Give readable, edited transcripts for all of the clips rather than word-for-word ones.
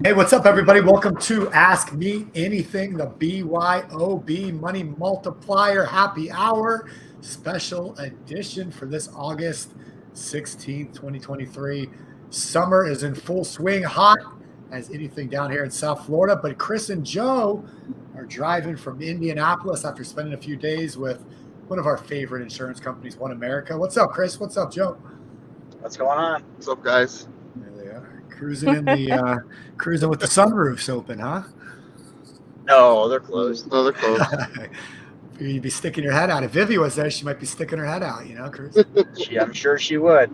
Hey, what's up, everybody? Welcome to Ask Me Anything, the BYOB Money Multiplier Happy Hour special edition for this August 16th, 2023. Summer is in full swing, hot as anything down here in South Florida. But Chris and Joe are driving from Indianapolis after spending a few days with one of our favorite insurance companies, One America. What's up, Chris? What's up, Joe? What's going on? What's up, guys? There they are, cruising with the sunroofs open, huh? No, they're closed. Oh, they're closed. You'd be sticking your head out. If Vivi was there, she might be sticking her head out, Chris? I'm sure she would.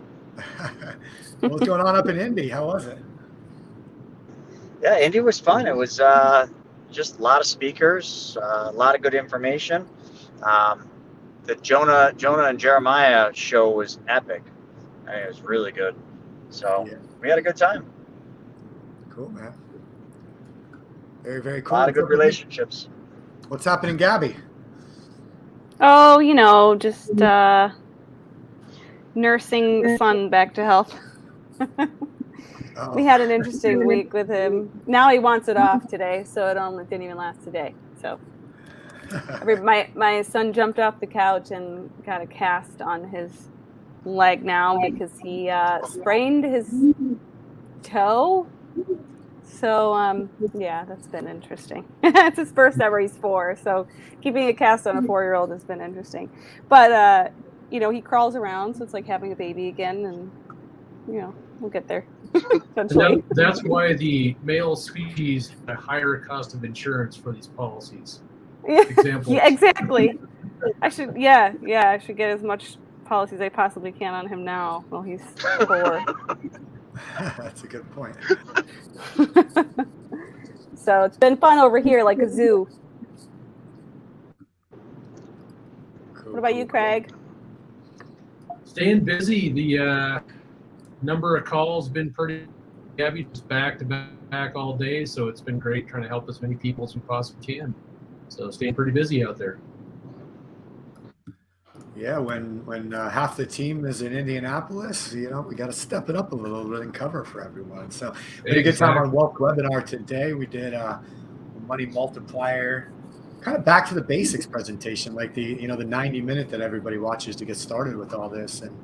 What's going on up in Indy? How was it? Yeah, Indy was fun. It was just a lot of speakers, a lot of good information. The Jonah and Jeremiah show was epic. It was really good. So we had a good time. Cool, man. Very, very A cool. lot of good relationships. What's happening, Gabby? Oh, just nursing son back to health. We had an interesting week with him. Now he wants it off today, so it only didn't even last today. So my son jumped off the couch and got a cast on his leg now because he sprained his toe. So yeah, that's been interesting. It's his first ever. He's 4, so keeping a cast on a 4-year-old has been interesting. But he crawls around, so it's like having a baby again, and we'll get there. That's why the male species have a higher cost of insurance for these policies. Examples. Yeah, exactly. I should get as much policies I possibly can on him now while he's 4. That's a good point. So it's been fun over here, like a zoo. Cool, what about you, Craig? Staying busy. The number of calls been pretty heavy, just back to back all day. So it's been great trying to help as many people as we possibly can. So staying pretty busy out there. Yeah, when half the team is in Indianapolis, we got to step it up a little bit and cover for everyone. So we had a good time on Wealth Webinar today. We did a Money Multiplier, kind of back to the basics presentation, like the 90-minute that everybody watches to get started with all this. And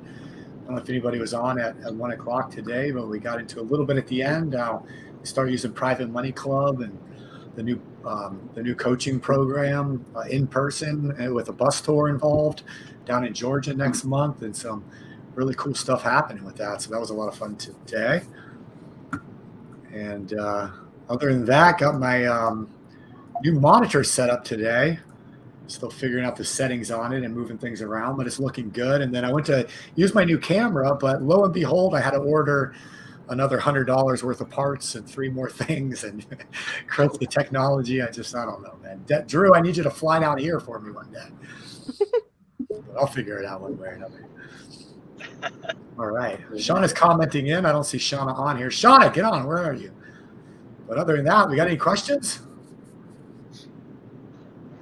I don't know if anybody was on at 1 o'clock today, but we got into a little bit at the end. We started using Private Money Club and the new coaching program in person with a bus tour involved down in Georgia next month, and some really cool stuff happening with that. So that was a lot of fun today. And other than that, got my new monitor set up today. Still figuring out the settings on it and moving things around, but it's looking good. And then I went to use my new camera, but lo and behold, I had to order another $100 worth of parts and 3 more things, and Chris, the technology, I don't know, man. Drew, I need you to fly down here for me one day. But I'll figure it out one way or another. All right. Shauna's commenting in. I don't see Shauna on here. Shauna, get on. Where are you? But other than that, we got any questions?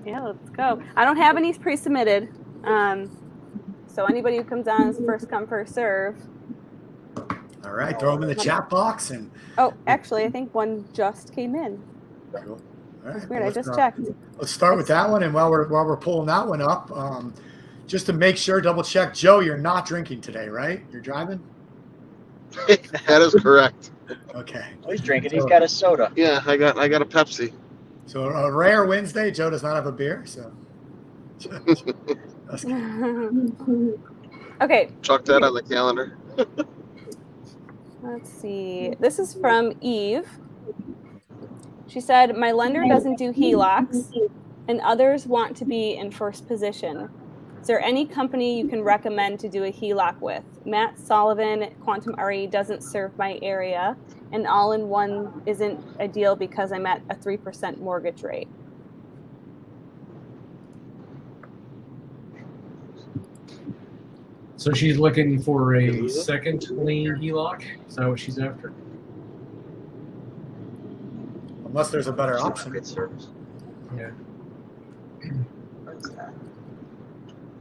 Yeah, let's go. I don't have any pre-submitted. So anybody who comes on is first come, first serve. All right, throw them in the chat box. And actually, I think one just came in. Cool. All right. That's weird. I just checked. Let's start with that one, and while we're pulling that one up, just to make sure, double check, Joe, you're not drinking today, right? You're driving? That is correct. Okay. Well, he's drinking. He's got a soda. Yeah, I got a Pepsi. So a rare Wednesday, Joe does not have a beer. So. Okay. Chalk that on the calendar. Let's see. This is from Eve. She said, my lender doesn't do HELOCs, and others want to be in first position. Is there any company you can recommend to do a HELOC with? Matt Sullivan, Quantum RE doesn't serve my area, and all-in-one isn't ideal because I'm at a 3% mortgage rate. So she's looking for a second lien HELOC? Is that what she's after? Unless there's a better option. Good service. Yeah. What's that?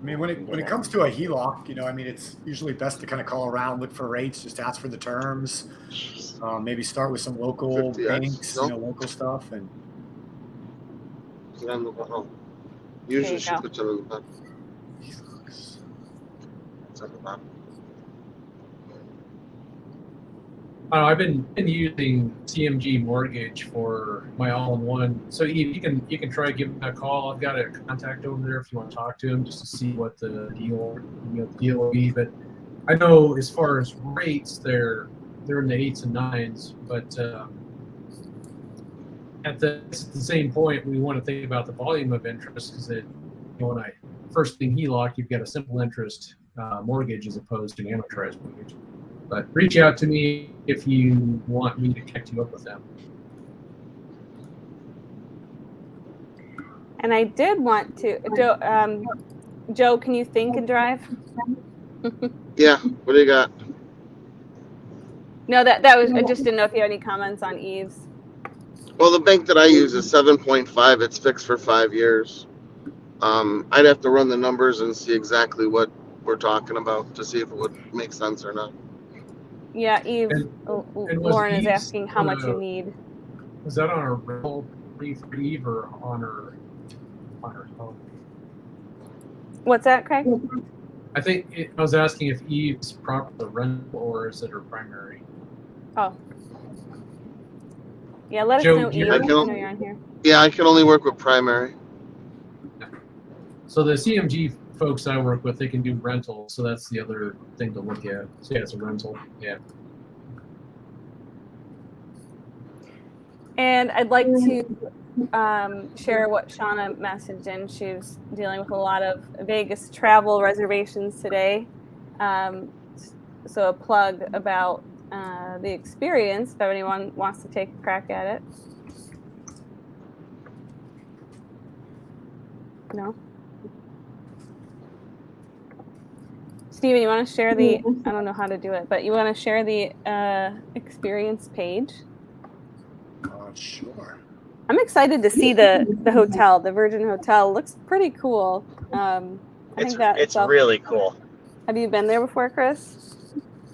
I mean, when it comes to a HELOC, I mean, it's usually best to kind of call around, look for rates, just ask for the terms. Maybe start with some local 50X, banks, no? local stuff, and Is it on the bottom? Usually you she go. puts it on the bottom. HELOCs. It's on the bottom. I've been using CMG Mortgage for my all-in-one. So you can try giving a call. I've got a contact over there if you want to talk to him just to see what the deal will be. But I know as far as rates, they're in the 8s and 9s. But at the same point, we want to think about the volume of interest because when first thing HELOC, you've got a simple interest mortgage as opposed to an amortized mortgage. But reach out to me if you want me to connect you up with them. And I did want to, Joe, can you think and drive? Yeah. What do you got? No, that was, I just didn't know if you had any comments on Eve's. Well, the bank that I use is 7.5. It's fixed for 5 years. I'd have to run the numbers and see exactly what we're talking about to see if it would make sense or not. Yeah, Eve, And Lauren is Eve's asking how much you need. Was that on a rental for Eve or on her home? What's that, Craig? I think I was asking if Eve's proper rental or is it her primary? Oh. Yeah, let us Joe, know, do you Eve. have- I know you're on here. Yeah, I can only work with primary. So the CMG folks I work with, they can do rentals, so that's the other thing to look at. So yeah, it's a rental. Yeah. And I'd like to share what Shauna messaged in. She was dealing with a lot of Vegas travel reservations today. So a plug about the experience, if anyone wants to take a crack at it. No? Steven, you want to share the, I don't know how to do it, but you want to share the experience page? Sure. I'm excited to see the hotel, the Virgin Hotel. Looks pretty cool. It's really cool. Have you been there before, Chris?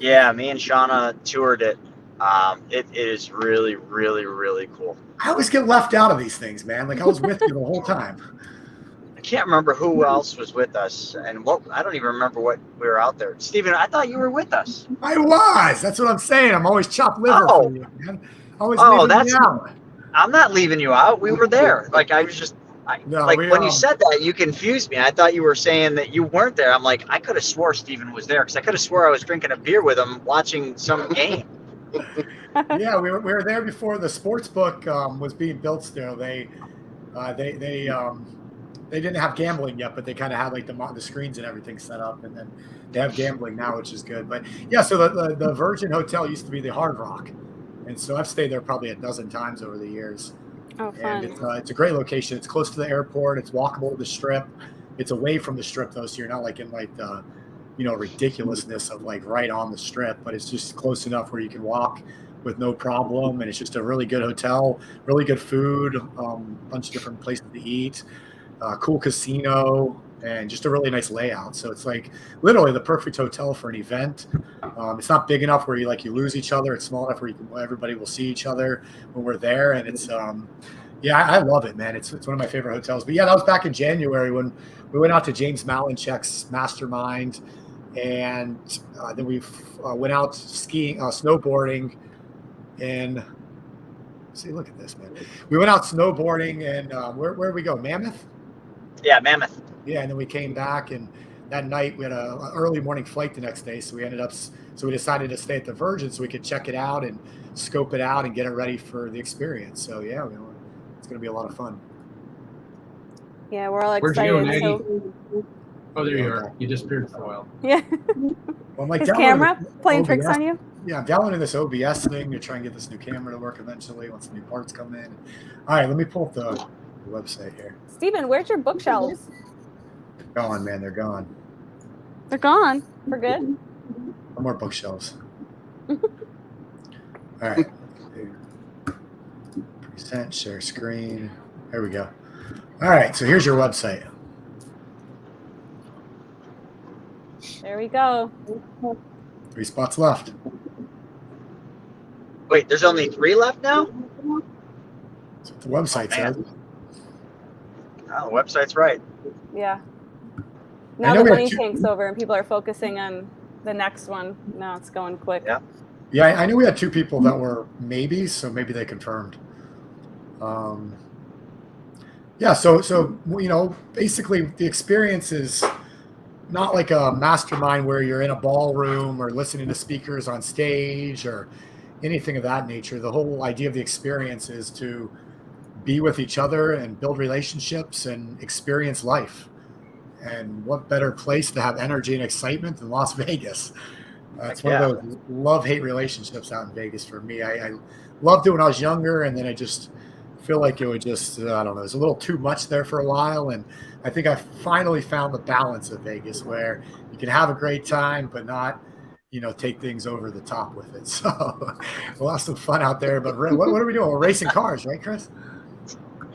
Yeah, me and Shauna toured it. It is really, really, really cool. I always get left out of these things, man. Like I was with you the whole time. I can't remember who else was with us, and I don't even remember what we were out there. Steven, I thought you were with us. I was. That's what I'm saying. I'm always chopped liver for you, man. Always leaving me out. I'm not leaving you out. We were there. Like I was just. When you said that, you confused me. I thought you were saying that you weren't there. I'm like, I could have swore Steven was there because I could have swore I was drinking a beer with him watching some game. Yeah, we were there before the sports book was being built. Still, they didn't have gambling yet, but they kind of had like the screens and everything set up, and then they have gambling now, which is good. But yeah, so the Virgin Hotel used to be the Hard Rock, and so I've stayed there probably a dozen times over the years. Oh, fun. And it's a great location. It's close to the airport. It's walkable to the Strip. It's away from the Strip though, so you're not like in like the ridiculousness of like right on the Strip, but it's just close enough where you can walk with no problem. And it's just a really good hotel, really good food, bunch of different places to eat, cool casino, and just a really nice layout. So it's like literally the perfect hotel for an event. It's not big enough where you lose each other. It's small enough where everybody will see each other when we're there. And it's I love it, man. It's one of my favorite hotels. But yeah, that was back in January when we went out to James Malinchek's mastermind, and then we went out skiing, snowboarding, and see, look at this, man. We went out snowboarding, and where did we go? Mammoth? Yeah, Mammoth. Yeah, and then we came back, and that night we had an early morning flight the next day, so we decided to stay at the Virgin so we could check it out and scope it out and get it ready for the experience. So yeah, it's going to be a lot of fun. Yeah, we're all Where'd you go, excited. Maggie? Oh, there you are. You disappeared for a while. Yeah. Well, I'm like His camera playing OBS. tricks on you? Yeah, I'm downloading this OBS thing to try and get this new camera to work eventually once the new parts come in. All right, let me pull up the website here. Steven, where's your bookshelves? They're gone, man. They're gone. They're gone for good. No more bookshelves. All right. Present, share screen. There we go. All right, so here's your website. There we go. 3 spots left. Wait, there's only 3 left now? That's what the website says. Oh, the website's right. Yeah. Now the money tank's over and people are focusing on the next one. Now it's going quick. Yeah. Yeah, I knew we had 2 people that were maybes, so maybe they confirmed. Yeah, so you know, basically the experience is not like a mastermind where you're in a ballroom or listening to speakers on stage or anything of that nature. The whole idea of the experience is to be with each other and build relationships and experience life. And what better place to have energy and excitement than Las Vegas? It's one of those love-hate relationships out in Vegas for me. I loved it when I was younger, and then I just feel like it would just, I don't know, it was a little too much there for a while. And I think I finally found the balance of Vegas where you can have a great time, but not, you know, take things over the top with it. So we'll have some fun out there. But what are we doing? We're racing cars, right, Chris?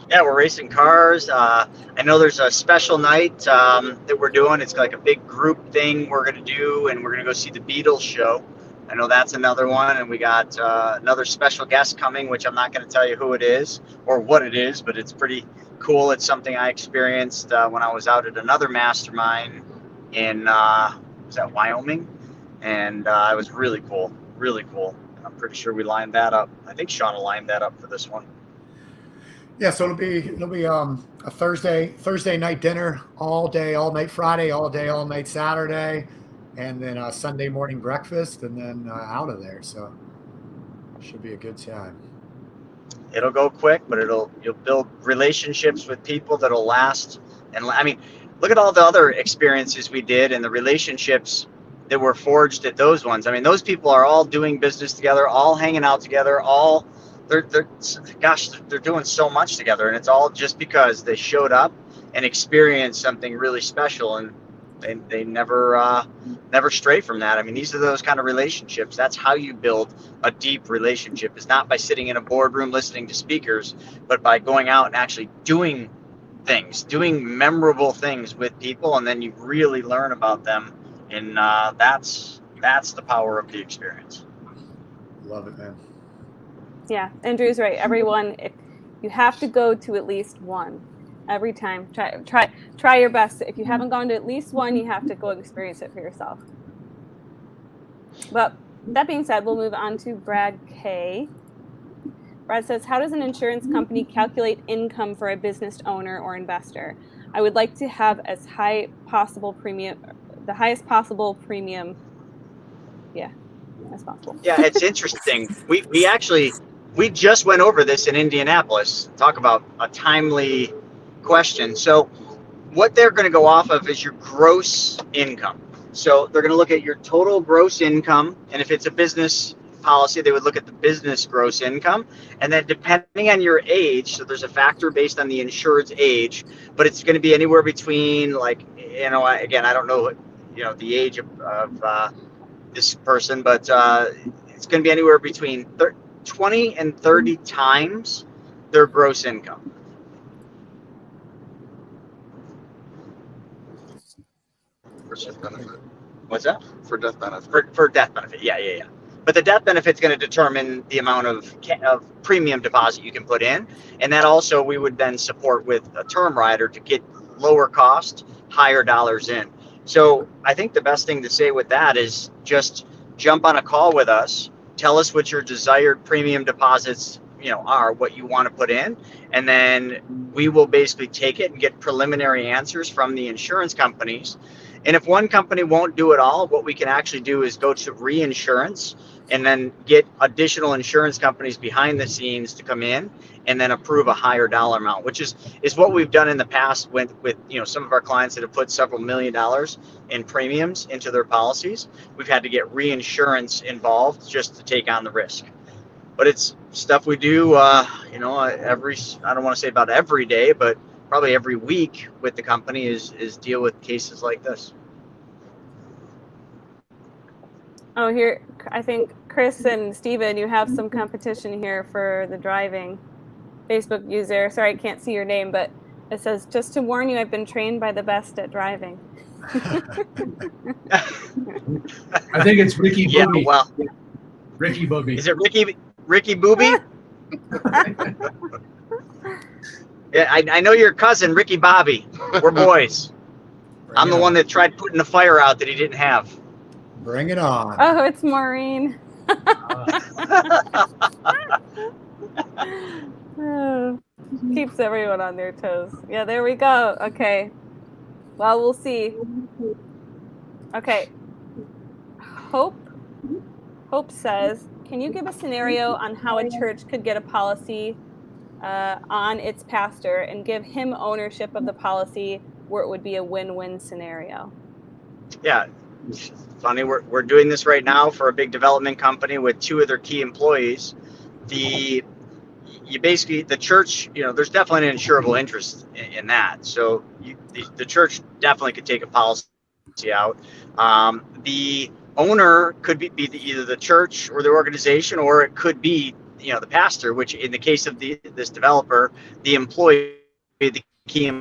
Yeah, we're racing cars. I know there's a special night that we're doing. It's like a big group thing we're going to do, and we're going to go see the Beatles show. I know that's another one, and we got another special guest coming, which I'm not going to tell you who it is or what it is, but it's pretty cool. It's something I experienced when I was out at another mastermind in, was that Wyoming? And it was really cool, really cool. I'm pretty sure we lined that up. I think Shauna lined that up for this one. Yeah, so it'll be a Thursday night dinner, all day, all night Friday, all day, all night Saturday, and then Sunday morning breakfast, and then out of there. So should be a good time. It'll go quick, but you'll build relationships with people that'll last. And I mean, look at all the other experiences we did and the relationships that were forged at those ones. I mean, those people are all doing business together, all hanging out together, they're doing so much together, and it's all just because they showed up and experienced something really special, and they never stray from that. I mean, these are those kind of relationships. That's how you build a deep relationship. It's not by sitting in a boardroom listening to speakers, but by going out and actually doing things, doing memorable things with people, and then you really learn about them, and that's the power of the experience. Love it, man. Yeah, Andrew's right. Everyone, if you have to go to at least one every time. Try your best. If you haven't gone to at least one, you have to go experience it for yourself. But that being said, we'll move on to Brad K. Brad says, how does an insurance company calculate income for a business owner or investor? I would like to have the highest possible premium. Yeah, as possible. Yeah, it's interesting. We just went over this in Indianapolis. Talk about a timely question. So what they're going to go off of is your gross income. So they're going to look at your total gross income. And if it's a business policy, they would look at the business gross income. And then depending on your age, so there's a factor based on the insured's age, but it's going to be anywhere between, like, you know, again, I don't know, you know, the age of this person, but it's going to be anywhere between 20 and 30 times their gross income. For death benefit. What's that? For death benefit. For death benefit, yeah. But the death benefit's going to determine the amount of premium deposit you can put in, and that also we would then support with a term rider to get lower cost, higher dollars in. So I think the best thing to say with that is just jump on a call with us. Tell us what your desired premium deposits, you know, are, what you want to put in, and then we will basically take it and get preliminary answers from the insurance companies. And if one company won't do it all, what we can actually do is go to reinsurance and then get additional insurance companies behind the scenes to come in and then approve a higher dollar amount, which is what we've done in the past with you know, some of our clients that have put several $1 million in premiums into their policies. We've had to get reinsurance involved just to take on the risk. But it's stuff we do, you know, I don't want to say about every day, but probably every week with the company is deal with cases like this. Oh, here, I think Chris and Steven, you have some competition here for the driving. Facebook user, sorry, I can't see your name, but it says, just to warn you, I've been trained by the best at driving. I think it's Ricky Yeah, Booby. well, Ricky Booby. is it Ricky Booby? Yeah, I know your cousin, Ricky Bobby. We're boys. I'm the one that tried putting the fire out that he didn't have. Bring it on. Oh, it's Maureen. Oh, keeps everyone on their toes. Yeah, there we go. Okay. Well, we'll see. Okay. Hope says, can you give a scenario on how a church could get a policy on its pastor and give him ownership of the policy where it would be a win-win scenario? Yeah, funny. We're doing this right now for a big development company with 2 of their key employees. The church, there's definitely an insurable interest in that. So the church definitely could take a policy out. The owner could be either the church or the organization, or it could be the pastor, which in the case of this developer, the employee, the key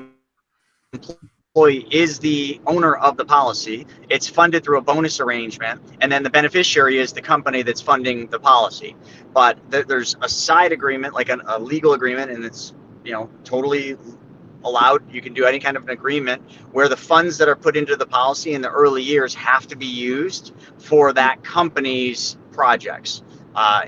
employee is the owner of the policy. It's funded through a bonus arrangement, and then the beneficiary is the company that's funding the policy. But there's a side agreement, like a legal agreement, and it's totally allowed. You can do any kind of an agreement where the funds that are put into the policy in the early years have to be used for that company's projects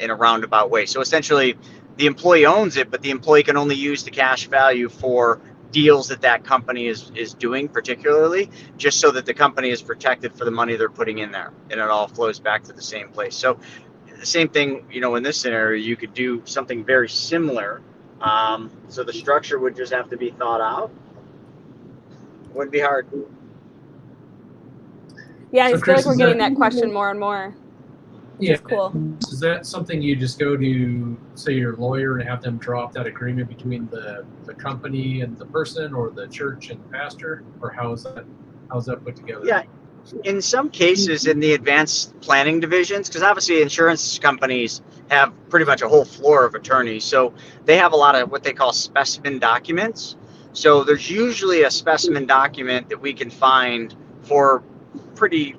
in a roundabout way. So essentially, the employee owns it, but the employee can only use the cash value for deals that company is doing, particularly, just so that the company is protected for the money they're putting in there, and it all flows back to the same place. So the same thing, in this scenario, you could do something very similar. So the structure would just have to be thought out. It wouldn't be hard. Yeah, So I feel Chris, like we're is getting that- that question more and more. Yeah, It's cool. Is that something you just go to, say, your lawyer and have them draw up that agreement between the company and the person, or the church and the pastor, or how's that put together? Yeah, in some cases, in the advanced planning divisions, because obviously insurance companies have pretty much a whole floor of attorneys, so they have a lot of what they call specimen documents. So there's usually a specimen document that we can find for pretty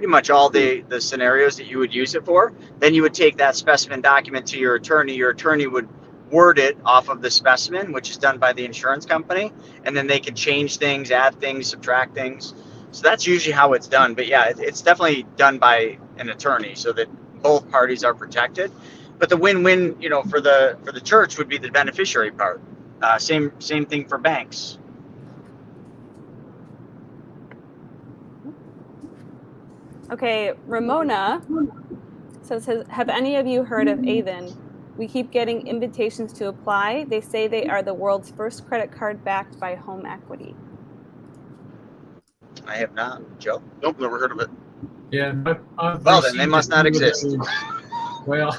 much all the scenarios that you would use it for. Then you would take that specimen document to your attorney. Your attorney would word it off of the specimen, which is done by the insurance company, and then they can change things, add things, subtract things. So that's usually how it's done. But yeah, it's definitely done by an attorney so that both parties are protected. But the win-win, for the church would be the beneficiary part. Same thing for banks. Okay, Ramona says, have any of you heard of Avon? We keep getting invitations to apply. They say they are the world's first credit card backed by home equity. I have not. Joe? Nope, never heard of it. Yeah. Well, then they must not exist. Well,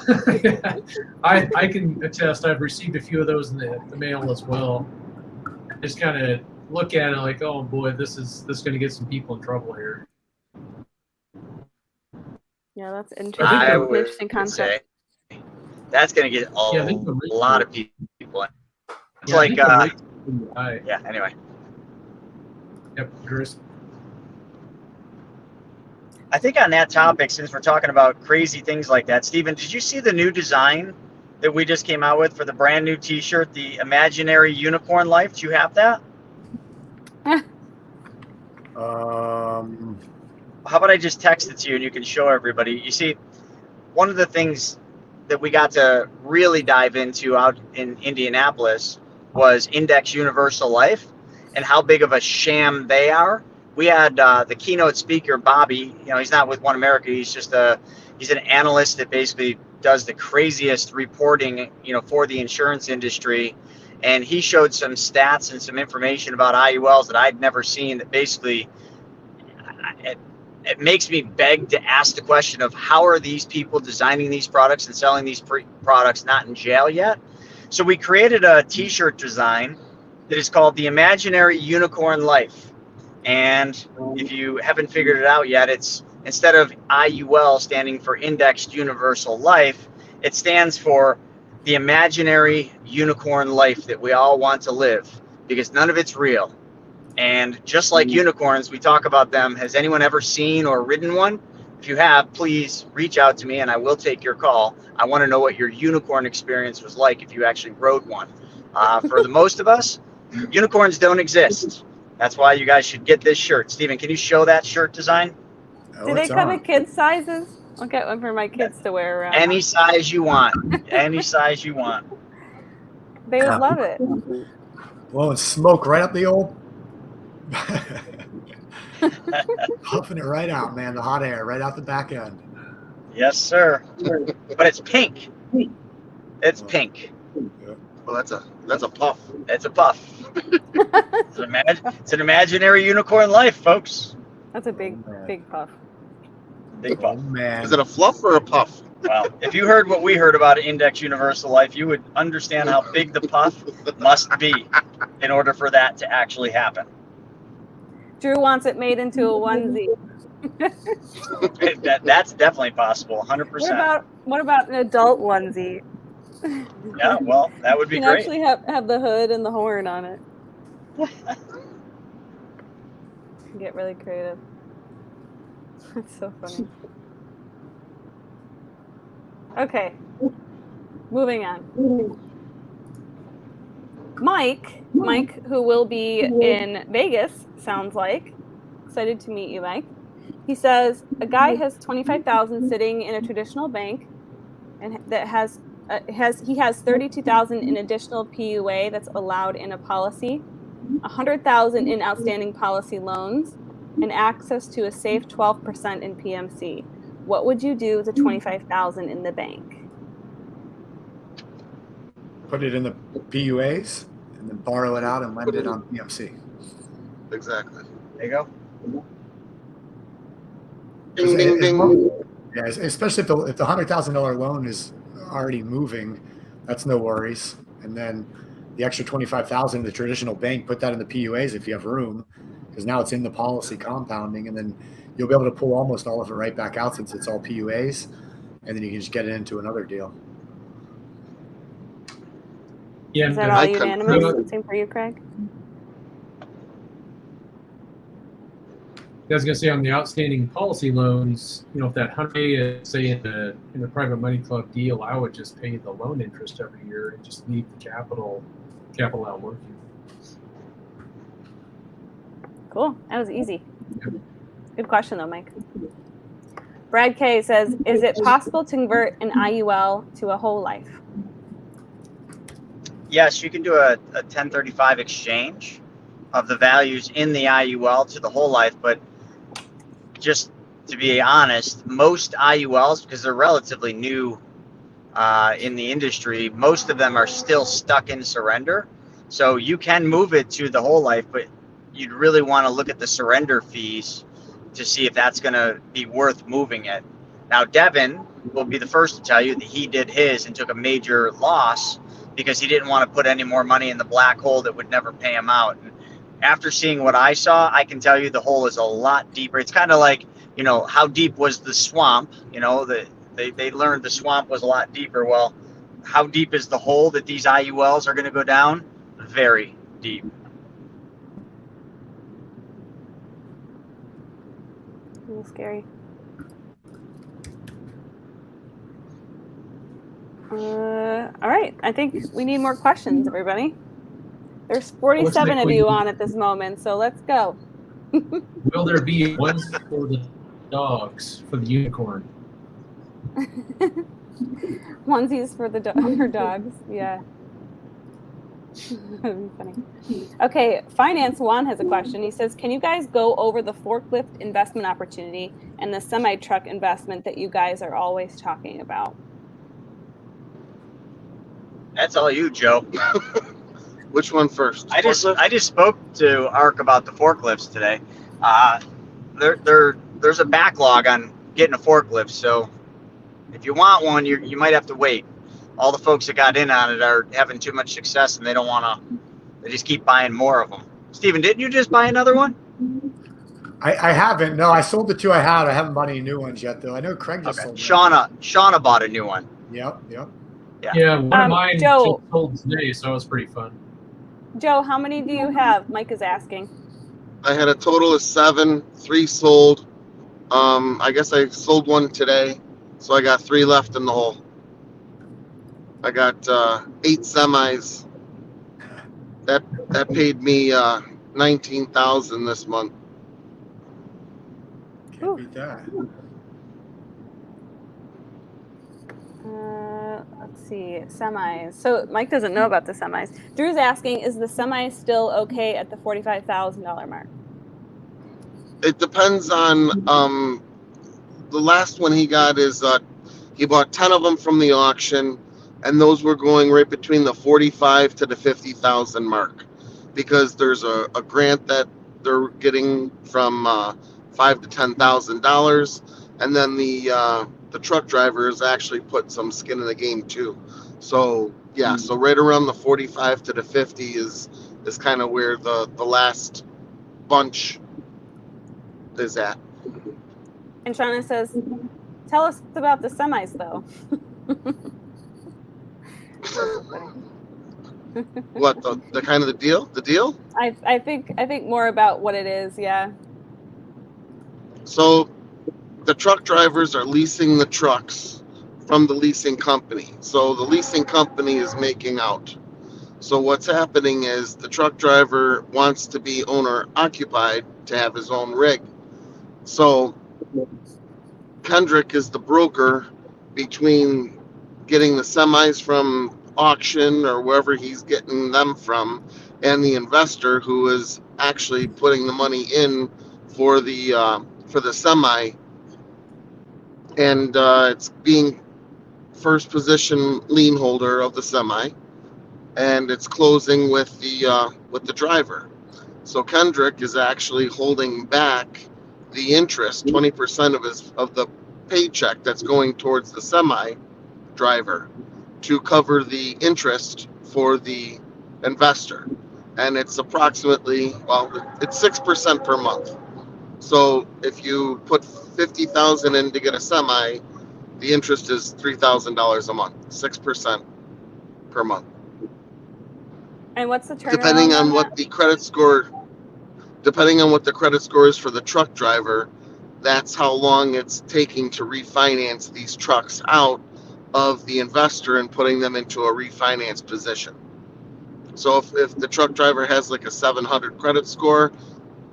I can attest. I've received a few of those in the mail as well. I just kind of look at it like, oh boy, this is going to get some people in trouble here. Yeah, that's I think interesting. I would Interesting concept. say that's going to get a lot of people in. It's Yeah, like, yeah, anyway. Yep, Chris. I think on that topic, since we're talking about crazy things like that, Stephen, did you see the new design that we just came out with for the brand new T-shirt, the Imaginary Unicorn Life? Do you have that? How about I just text it to you and you can show everybody? You see, one of the things that we got to really dive into out in Indianapolis was Index Universal Life and how big of a sham they are. We had the keynote speaker, Bobby. He's not with One America. He's just he's an analyst that basically does the craziest reporting, for the insurance industry. And he showed some stats and some information about IULs that I'd never seen. That basically, it makes me beg to ask the question of how are these people designing these products and selling these products not in jail yet? So we created a T-shirt design that is called the Imaginary Unicorn Life. And if you haven't figured it out yet, it's instead of IUL standing for Indexed Universal Life, it stands for the imaginary unicorn life that we all want to live, because none of it's real. And just like unicorns, we talk about them. Has anyone ever seen or ridden one? If you have, please reach out to me and I will take your call. I want to know what your unicorn experience was like if you actually rode one. For the most of us, unicorns don't exist. That's why you guys should get this shirt. Steven, can you show that shirt design? Oh, Do they it's come on. in kids' sizes? I'll get one for my kids to wear around. Any size you want. Any size you want. They would love it. Blowing smoke right up the old. Puffing it right out, man. The hot air right out the back end. Yes, sir. But it's pink. It's pink. Well, that's a puff. It's a puff. It's an imaginary unicorn life, folks. That's a big puff. Big puff. Oh, man. Is it a fluff or a puff? Well, if you heard what we heard about Index Universal Life, you would understand how big the puff must be in order for that to actually happen. Drew wants it made into a onesie. That's definitely possible, 100%. What about an adult onesie? Yeah, well, that would be You can great. actually have the hood and the horn on it. Get really creative. That's so funny. Okay, moving on. Mike, who will be in Vegas, sounds like. Excited to meet you, Mike. He says a guy has $25,000 sitting in a traditional bank, and that has 32,000 in additional PUA that's allowed in a policy, 100,000 in outstanding policy loans, and access to a safe 12% in PMC. What would you do with the 25,000 in the bank? Put it in the PUAs and then borrow it out and lend it on PMC. Exactly. There you go. Ding, ding, ding. Yeah, especially if the $100,000 loan is already moving, that's no worries. And then the extra 25,000 in the traditional bank, put that in the PUAs if you have room, because now it's in the policy compounding, and then you'll be able to pull almost all of it right back out since it's all PUAs, and then you can just get it into another deal. Yeah, Is that all unanimous? Same for you, Craig? I was going to say on the outstanding policy loans, if that 100 is say in the private money club deal, I would just pay the loan interest every year and just leave the capital out working. Cool. That was easy. Good question, though, Mike. Brad K says, is it possible to convert an IUL to a whole life? Yes, you can do a 1035 exchange of the values in the IUL to the whole life, but just to be honest, most IULs, because they're relatively new in the industry, most of them are still stuck in surrender. So you can move it to the whole life, but you'd really want to look at the surrender fees to see if that's going to be worth moving it. Now, Devin will be the first to tell you that he did his and took a major loss because he didn't want to put any more money in the black hole that would never pay him out. And after seeing what I saw, I can tell you the hole is a lot deeper. It's kind of like, how deep was the swamp? They learned the swamp was a lot deeper. Well, how deep is the hole that these IULs are going to go down? Very deep. A little scary. All right. I think we need more questions, everybody. There's 47 of you on at this moment, so let's go. Will there be ones for the dogs, for the unicorn? Onesies for the dogs. Yeah. That'd be funny. Okay, Finance One has a question. He says, can you guys go over the forklift investment opportunity and the semi-truck investment that you guys are always talking about? That's all you, Joe. Which one first? I just spoke to Ark about the forklifts today. There's a backlog on getting a forklift, so if you want one, you might have to wait. All the folks that got in on it are having too much success, and they don't want to. They just keep buying more of them. Steven, didn't you just buy another one? I haven't. No, I sold the two I had. I haven't bought any new ones yet, though. I know Craig just sold them. Shauna bought a new one. Yep. Yeah, one of mine Joe, just sold today, so it was pretty fun. Joe, how many do you have? Mike is asking. I had a total of 7, 3 sold. I guess I sold one today, so I got 3 left in the hole. I got 8 semis. That paid me $19,000 this month. Can't beat that. Let's see, semis. So Mike doesn't know about the semis. Drew's asking, is the semi still okay at the $45,000 mark? It depends on the last one he got is he bought 10 of them from the auction, and those were going right between the 45 to the 50,000 mark, because there's a grant that they're getting from $5,000 to $10,000, and then the truck drivers actually put some skin in the game too. So yeah, so right around the 45 to the 50 is kind of where the last bunch is at. And Shauna says, tell us about the semis though. What the kind of the deal? The deal? I think more about what it is, yeah. So the truck drivers are leasing the trucks from the leasing company. So the leasing company is making out. So what's happening is the truck driver wants to be owner occupied to have his own rig. So Kendrick is the broker between getting the semis from auction or wherever he's getting them from, and the investor who is actually putting the money in for the semi, and it's being first position lien holder of the semi, and it's closing with the driver. So Kendrick is actually holding back the interest, 20% of the paycheck that's going towards the semi driver, to cover the interest for the investor. And it's approximately, it's 6% per month. So if you put $50,000 in to get a semi, the interest is $3,000 a month, 6% per month. And what's the turnaround? Depending on what the credit score is for the truck driver, that's how long it's taking to refinance these trucks out of the investor and putting them into a refinance position. So if the truck driver has like a 700 credit score,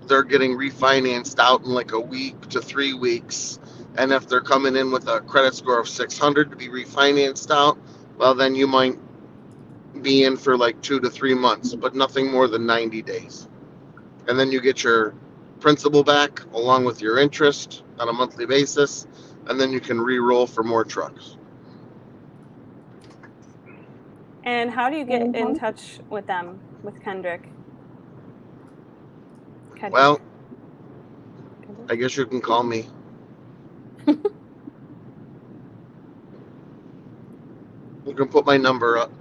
they're getting refinanced out in like a week to 3 weeks. And if they're coming in with a credit score of 600 to be refinanced out, well, then you might be in for like 2 to 3 months, but nothing more than 90 days. And then you get your principal back along with your interest on a monthly basis, and then you can re-roll for more trucks. And how do you get in touch with them, with Kendrick? Well, I guess you can call me. You can put my number up.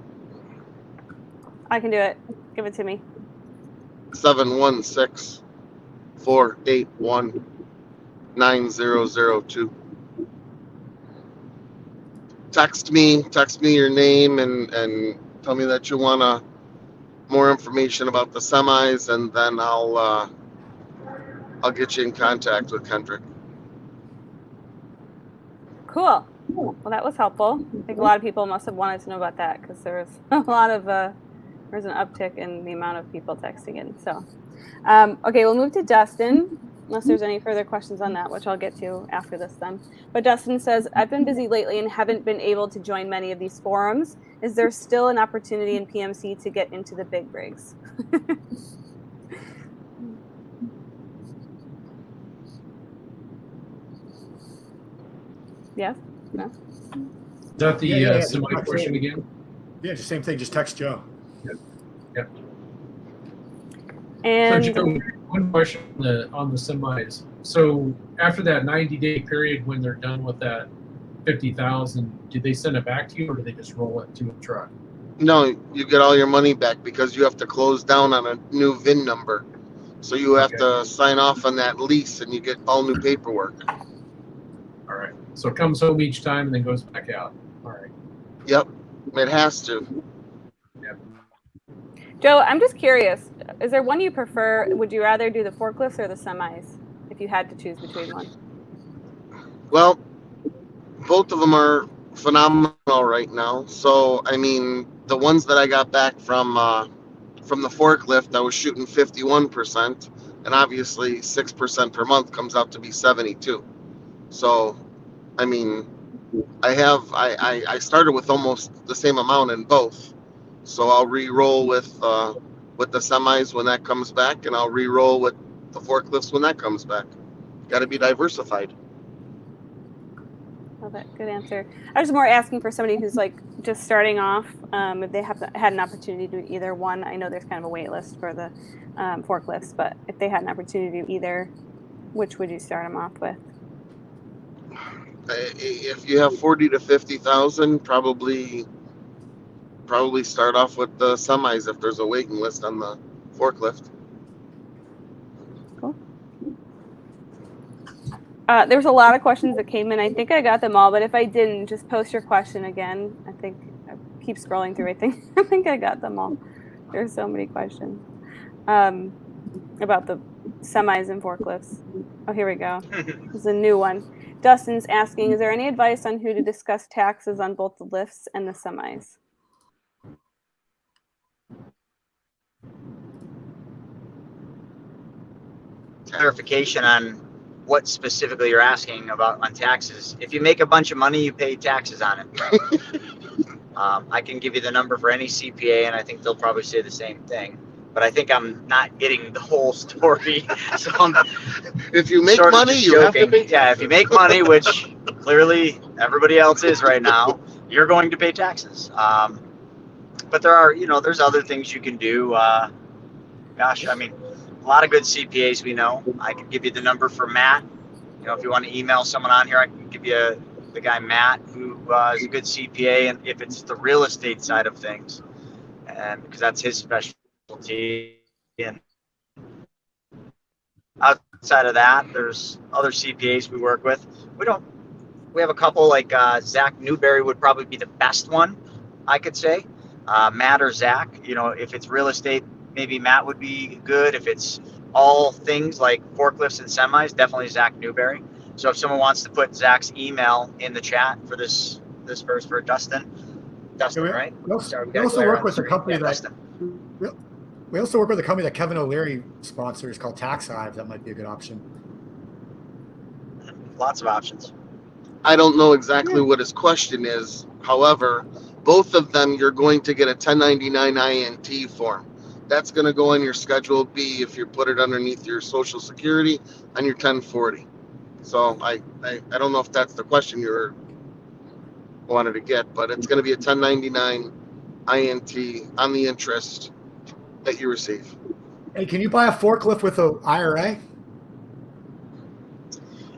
I can do it. Give it to me. 716-481-9002. Text me your name and tell me that you want more information about the semis, and then I'll get you in contact with Kendrick. Cool. Well, that was helpful. I think a lot of people must have wanted to know about that, because there was a lot of there's an uptick in the amount of people texting in. So, okay, we'll move to Dustin, unless there's any further questions on that, which I'll get to after this then. But Dustin says, I've been busy lately and haven't been able to join many of these forums. Is there still an opportunity in PMC to get into the big rigs? Yes? No? Is that the semi question again? Yeah, the same thing. Just text Joe. Yep. And so Joe, one question on the semis. So after that 90-day period, when they're done with that 50,000, do they send it back to you, or do they just roll it to a truck? No, you get all your money back because you have to close down on a new VIN number. So you have to sign off on that lease, and you get all new paperwork. All right. So it comes home each time and then goes back out. All right. Yep, it has to. Yep. Joe, I'm just curious. is there one you prefer? Would you rather do the forklifts or the semis if you had to choose between one? Well, both of them are phenomenal right now. So, I mean, the ones that I got back from the forklift, I was shooting 51%, and obviously 6% per month comes out to be 72. So, I mean, I started with almost the same amount in both. So I'll re-roll with the semis when that comes back, and I'll re-roll with the forklifts when that comes back. Got to be diversified. Love it. Good answer. I was more asking for somebody who's like just starting off, if they have had an opportunity to do either one. I know there's kind of a wait list for the forklifts, but if they had an opportunity to do either, which would you start them off with? If you have 40 to 50,000, probably start off with the semis if there's a waiting list on the forklift. Cool. There's a lot of questions that came in. I think I got them all, but if I didn't, just post your question again. I think I keep scrolling through. I think I got them all. There's so many questions about the semis and forklifts. Oh, here we go. There's a new one. Dustin's asking, is there any advice on who to discuss taxes on both the lifts and the semis? Clarification on what specifically you're asking about on taxes. If you make a bunch of money, you pay taxes on it. I can give you the number for any CPA, and I think they'll probably say the same thing. But I think I'm not getting the whole story. So if you make money, you have to pay taxes. Yeah, if you make money, which clearly everybody else is right now, you're going to pay taxes. But there are, there's other things you can do. Gosh, I mean, a lot of good CPAs we know. I can give you the number for Matt. If you want to email someone on here, I can give you the guy Matt, who is a good CPA, and if it's the real estate side of things, and because that's his specialty. And outside of that, there's other CPAs we work with. We have a couple like Zach Newberry would probably be the best one, I could say. Matt or Zach, if it's real estate, maybe Matt would be good. If it's all things like forklifts and semis, definitely Zach Newberry. So if someone wants to put Zach's email in the chat for this first for Dustin, right? We also work with a company that Kevin O'Leary sponsors called Tax Hive. That might be a good option. Lots of options. I don't know exactly what his question is. However, both of them, you're going to get a 1099 INT form. That's going to go on your Schedule B if you put it underneath your Social Security on your 1040. So I don't know if that's the question you wanted to get, but it's going to be a 1099 INT on the interest that you receive. Hey, can you buy a forklift with an IRA?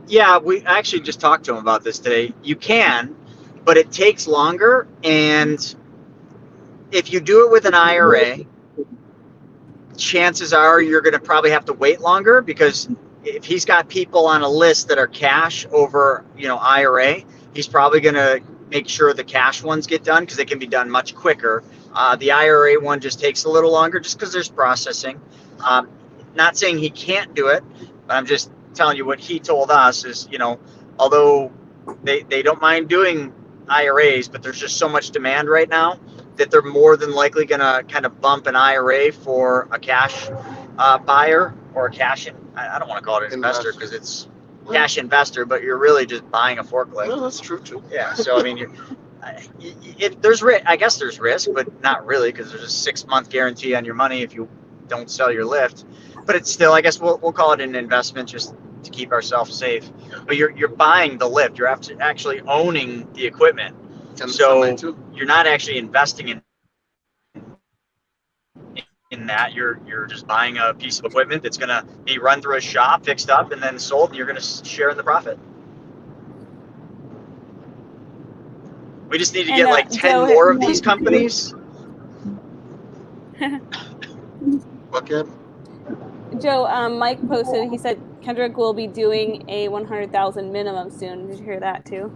Yeah, we actually just talked to him about this today. You can, but it takes longer. And if you do it with an IRA, chances are you're going to probably have to wait longer, because if he's got people on a list that are cash over, IRA, he's probably going to make sure the cash ones get done, because they can be done much quicker. The IRA one just takes a little longer just because there's processing. Not saying he can't do it, but I'm just telling you what he told us is, although they don't mind doing IRAs, but there's just so much demand right now that they're more than likely going to kind of bump an IRA for a cash buyer or a cash, I don't want to call it an investor because it's cash investor, but you're really just buying a forklift. Well, that's true too. Yeah. So, I mean, there's risk. I guess there's risk, but not really, because there's a 6-month guarantee on your money if you don't sell your lift. But it's still, I guess we'll call it an investment just to keep ourselves safe. But you're buying the lift. You're actually owning the equipment. So you're not actually investing in that. You're just buying a piece of equipment that's going to be run through a shop, fixed up, and then sold, and you're going to share in the profit. We just need to get like 10 more of these companies. Okay. Joe, Mike posted, he said Kendrick will be doing a 100,000 minimum soon. Did you hear that too?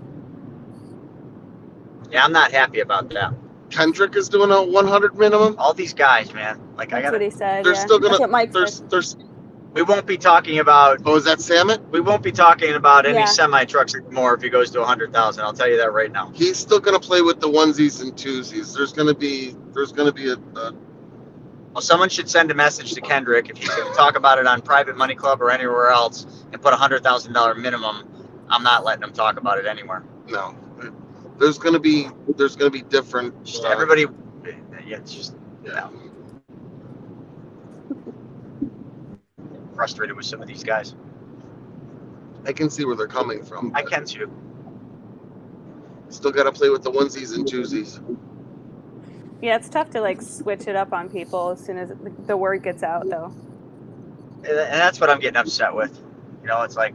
Yeah, I'm not happy about that. Kendrick is doing a 100 minimum. All these guys, man. Like That's I got what he said. They're Yeah. still That's gonna. what Mike said. There's. we won't be talking about Oh, is that Samet? we won't be talking about any Yeah. semi trucks anymore if he goes to 100,000. I'll tell you that right now. He's still gonna play with the onesies and twosies. There's gonna be a Well, someone should send a message to Kendrick if he's going to talk about it on Private Money Club or anywhere else and put $100,000 minimum. I'm not letting him talk about it anywhere. no. There's gonna be different. Just everybody, yeah, it's just Yeah. frustrated with some of these guys. I can see where they're coming from. I but can too. Still gotta play with the onesies and twosies. Yeah, it's tough to like switch it up on people as soon as the word gets out, though. And that's what I'm getting upset with. You know, it's like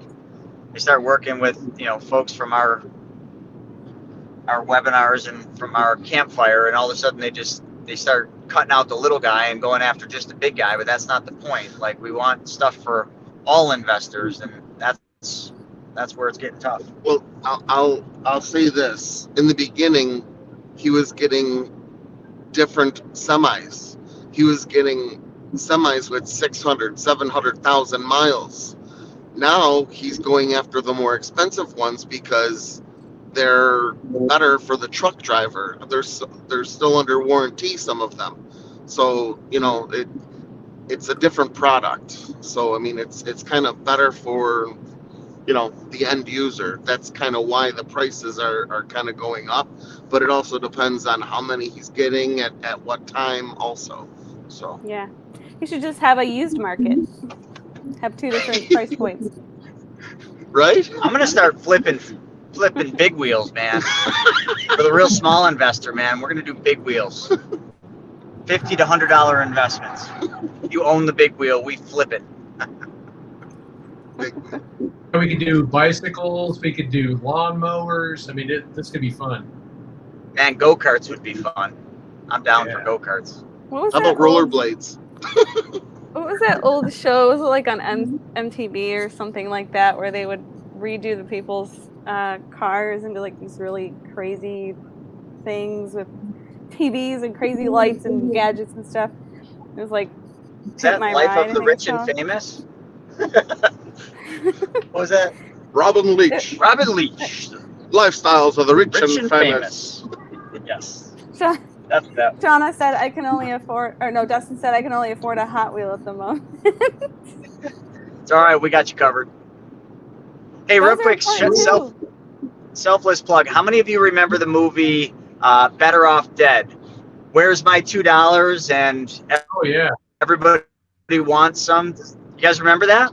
they start working with, you know, folks from our webinars and from our campfire, and all of a sudden they start cutting out the little guy and going after just the big guy. But that's not the point. Like, we want stuff for all investors, and that's where it's getting tough. Well, I'll say this. In the beginning, he was getting different semis. He was getting semis with 600, 700,000 miles. Now he's going after the more expensive ones because they're better for the truck driver. They're still under warranty, some of them. So, you know, it's a different product. So, I mean, it's kind of better for, you know, the end user. That's kind of why the prices are kind of going up. But it also depends on how many he's getting at what time also. So Yeah. You should just have a used market. Have two different price points. right? I'm gonna start flipping big wheels, man. For the real small investor, man, we're gonna do big wheels. $50 to $100 investments. You own the big wheel, we flip it. We could do bicycles. We could do lawnmowers. I mean, this could be fun. And go-karts would be fun. I'm down for Yeah. go-karts. What was How that about rollerblades? What was that old show? Was it like on MTV or something like that, where they would redo the people's cars into like these really crazy things with TVs and crazy lights and gadgets and stuff? It was like Is that My Life Ride, I of the think Rich it's and called. Famous? What was that? Robin Leach. Robin Leach. Lifestyles of the rich, Rich and famous. Yes. Sean, That's that. Shauna said I can only afford, or no, Dustin said I can only afford a Hot Wheel at the moment. It's all right. We got you covered. Hey, real Those are quick, fun, too. selfless plug. How many of you remember the movie Better Off Dead? Where's my $2? And Oh yeah. everybody wants some. You guys remember that?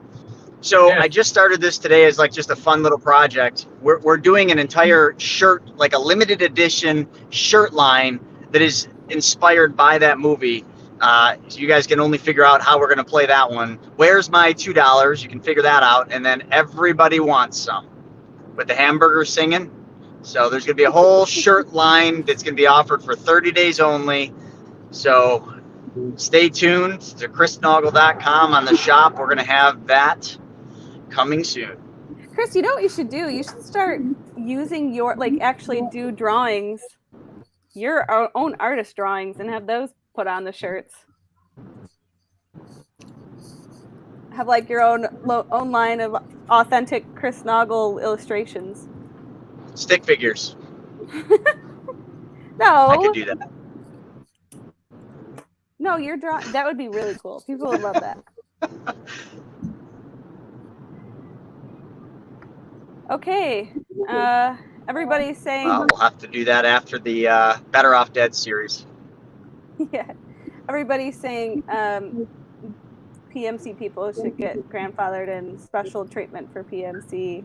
So Yeah. I just started this today as like just a fun little project. We're doing an entire shirt, like a limited edition shirt line that is inspired by that movie. So you guys can only figure out how we're going to play that one. Where's my $2? You can figure that out. And then everybody wants some with the hamburger singing. So there's going to be a whole shirt line that's going to be offered for 30 days only. So stay tuned to chrisnoggle.com on the shop. We're going to have that coming soon. Chris, you know what you should do? You should start using your, like, actually do drawings, your own artist drawings, and have those put on the shirts. Have like your own line of authentic Chris Noggle illustrations. Stick figures. No, I could do that. no, your draw. That would be really cool. People would love that. Okay, everybody's saying. Well, we'll have to do that after the Better Off Dead series. Yeah, everybody's saying PMC people should get grandfathered in, special treatment for PMC.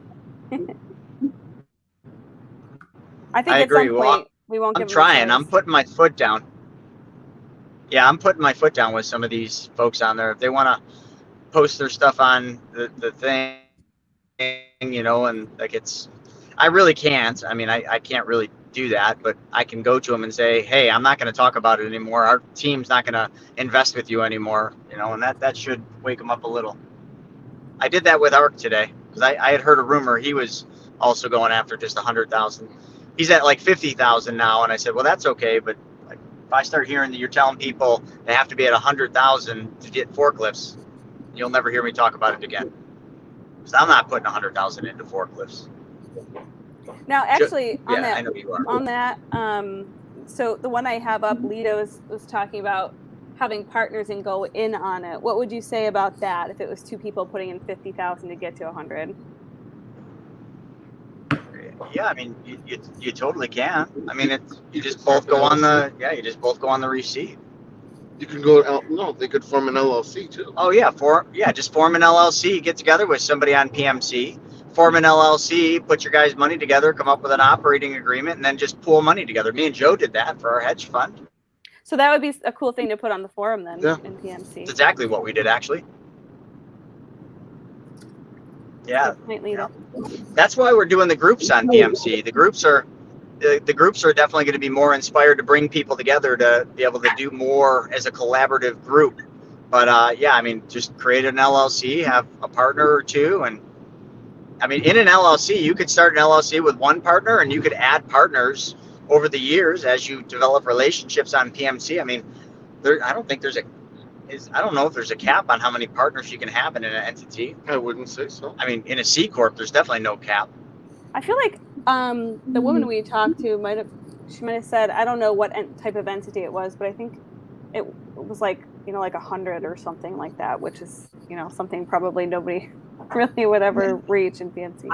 I think I at agree. some Well, point we won't I'm give them a trying. I'm choice. putting my foot down. Yeah, I'm putting my foot down with some of these folks on there. If they want to post their stuff on the thing, you know, and like I really can't. I mean, I can't really do that, but I can go to them and say, hey, I'm not going to talk about it anymore. Our team's not going to invest with you anymore, you know, and that should wake them up a little. I did that with Ark today because I had heard a rumor he was also going after just 100,000. He's at like 50,000 now, and I said, well, that's okay, but if I start hearing that you're telling people they have to be at 100,000 to get forklifts, you'll never hear me talk about it again. Because I'm not putting 100,000 into forklifts. Now, actually, on Yeah, that, I know you are. on that, so the one I have up, Lito was talking about having partners and go in on it. What would you say about that? If it was two people putting in 50,000 to get to 100? Yeah, I mean, you totally can. I mean, you just both go on the receipt. You can go out. No, they could form an LLC too. Oh yeah, just form an LLC. Get together with somebody on PMC. Form an LLC. Put your guys' money together. Come up with an operating agreement, and then just pool money together. Me and Joe did that for our hedge fund. So that would be a cool thing to put on the forum then in PMC. That's exactly what we did, actually. Yeah. That's why we're doing the groups on PMC. The groups are definitely going to be more inspired to bring people together to be able to do more as a collaborative group. But yeah, I mean, just create an LLC, have a partner or two, and I mean, in an LLC, you could start an LLC with one partner, and you could add partners over the years as you develop relationships on PMC. I mean, I don't know if there's a cap on how many partners you can have in an entity. I wouldn't say so. I mean, in a C corp, there's definitely no cap. I feel like the woman we talked to might have said, I don't know what type of entity it was, but I think it was like 100 or something like that, which is something probably nobody really would ever reach in PNC.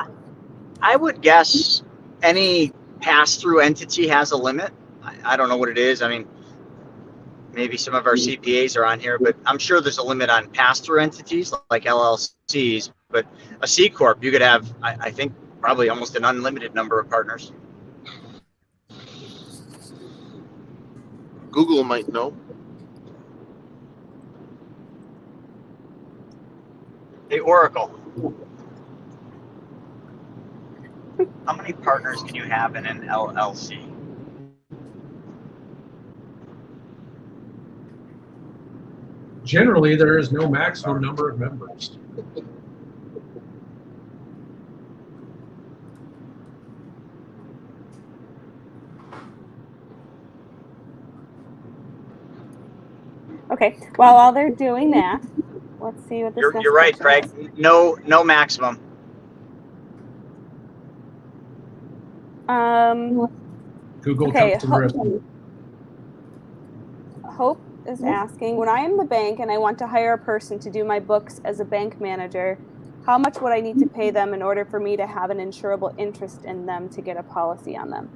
I would guess any pass-through entity has a limit. I don't know what it is. I mean, maybe some of our CPAs are on here, but I'm sure there's a limit on pass-through entities like LLCs. But a C corp, you could have, I think, probably almost an unlimited number of partners. Google might know. Hey, Oracle. How many partners can you have in an LLC? Generally, there is no maximum number of members. Okay. Well, while they're doing that, let's see what this. You're right, Craig. Is. No maximum. Google okay, comes to the rescue. Hope is asking, when I am the bank and I want to hire a person to do my books as a bank manager, how much would I need to pay them in order for me to have an insurable interest in them to get a policy on them?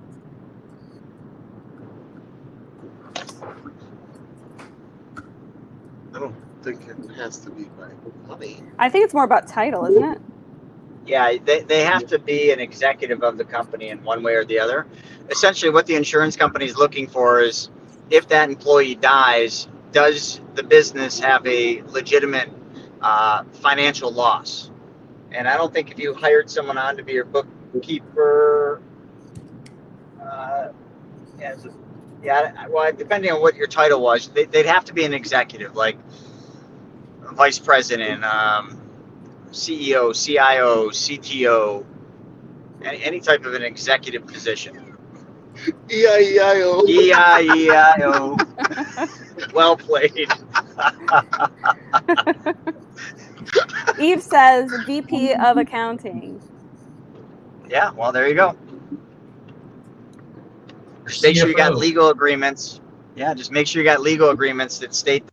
I don't think it has to be by money. I think it's more about title, isn't it? Yeah, they have to be an executive of the company in one way or the other. Essentially, what the insurance company is looking for is if that employee dies, does the business have a legitimate financial loss? And I don't think if you hired someone on to be your bookkeeper, well, depending on what your title was, they'd have to be an executive, like vice president, CEO, CIO, CTO, any type of an executive position. E-I-E-I-O. E-I-E-I-O. Well played. Eve says VP of accounting. Yeah, well, there you go. Just make sure you got legal agreements. Yeah, just make sure you got legal agreements that state.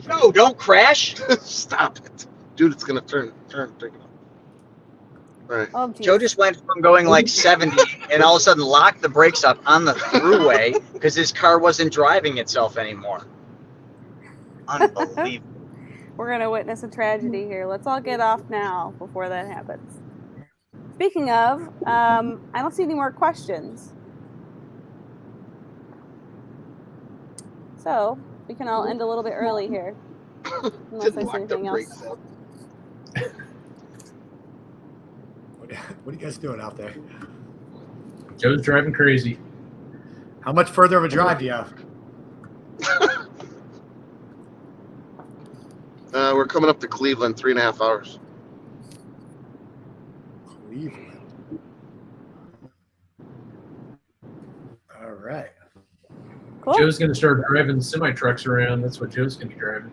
No, don't crash. Stop it. Dude, it's going to turn. All right. Oh, Joe just went from going like 70 and all of a sudden locked the brakes up on the throughway because his car wasn't driving itself anymore. Unbelievable. We're going to witness a tragedy here. Let's all get off now before that happens. Speaking of, I don't see any more questions. So we can all end a little bit early here. Unless I see anything else. What are you guys doing out there? Joe's driving crazy. How much further of a drive do you have? We're coming up to Cleveland, 3.5 hours. Cleveland. All right. Cool. Joe's going to start driving semi trucks around. That's what Joe's going to be driving.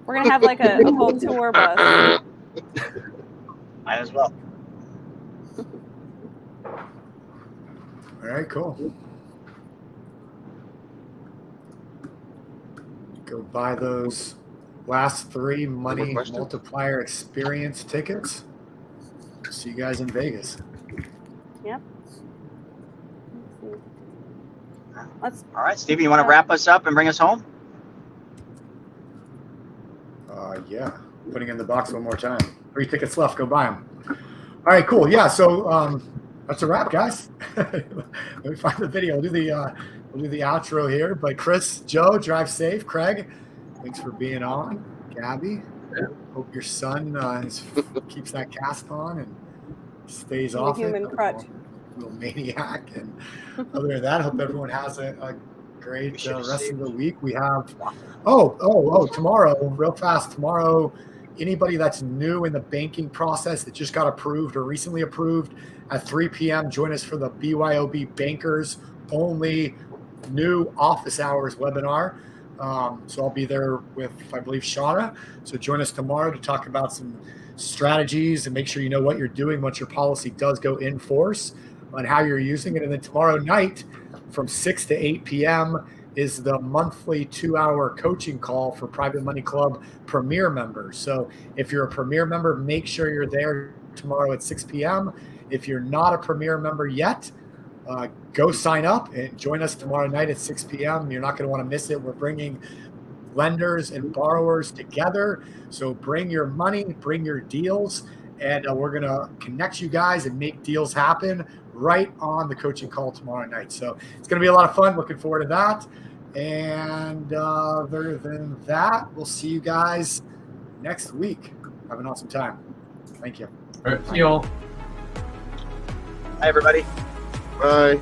We're gonna have like a whole tour bus. Might as well. All right, cool. Go buy those last 3 Money question? Multiplier experience tickets. See you guys in Vegas. Yep. Let's. All right, Stevie, you want to wrap us up and bring us home? Yeah, putting in the box one more time. 3 tickets left. Go buy them. All right, cool. Yeah, so that's a wrap, guys. Let me find the video. We'll do the outro here. But Chris, Joe, drive safe. Craig, thanks for being on. Gabby, hope your son keeps that cast on and stays off human it. crutch. Little maniac. And other than that, hope everyone has a great rest of the week. We have tomorrow, real fast. Tomorrow, anybody that's new in the banking process that just got approved or recently approved at 3 p.m., join us for the BYOB Bankers Only new office hours webinar. So I'll be there with, I believe, Shauna. So join us tomorrow to talk about some strategies and make sure you know what you're doing once your policy does go in force and how you're using it. And then tomorrow night from 6 to 8 p.m. is the monthly 2-hour coaching call for Private Money Club Premier members. So if you're a Premier member, make sure you're there tomorrow at 6 p.m. If you're not a Premier member yet, go sign up and join us tomorrow night at 6 p.m. You're not going to want to miss it. We're bringing lenders and borrowers together. So bring your money, bring your deals, and we're going to connect you guys and make deals happen right on the coaching call tomorrow night. So it's going to be a lot of fun. Looking forward to that. And other than that, we'll see you guys next week. Have an awesome time. Thank you. All right. See y'all. Hi, everybody. Bye.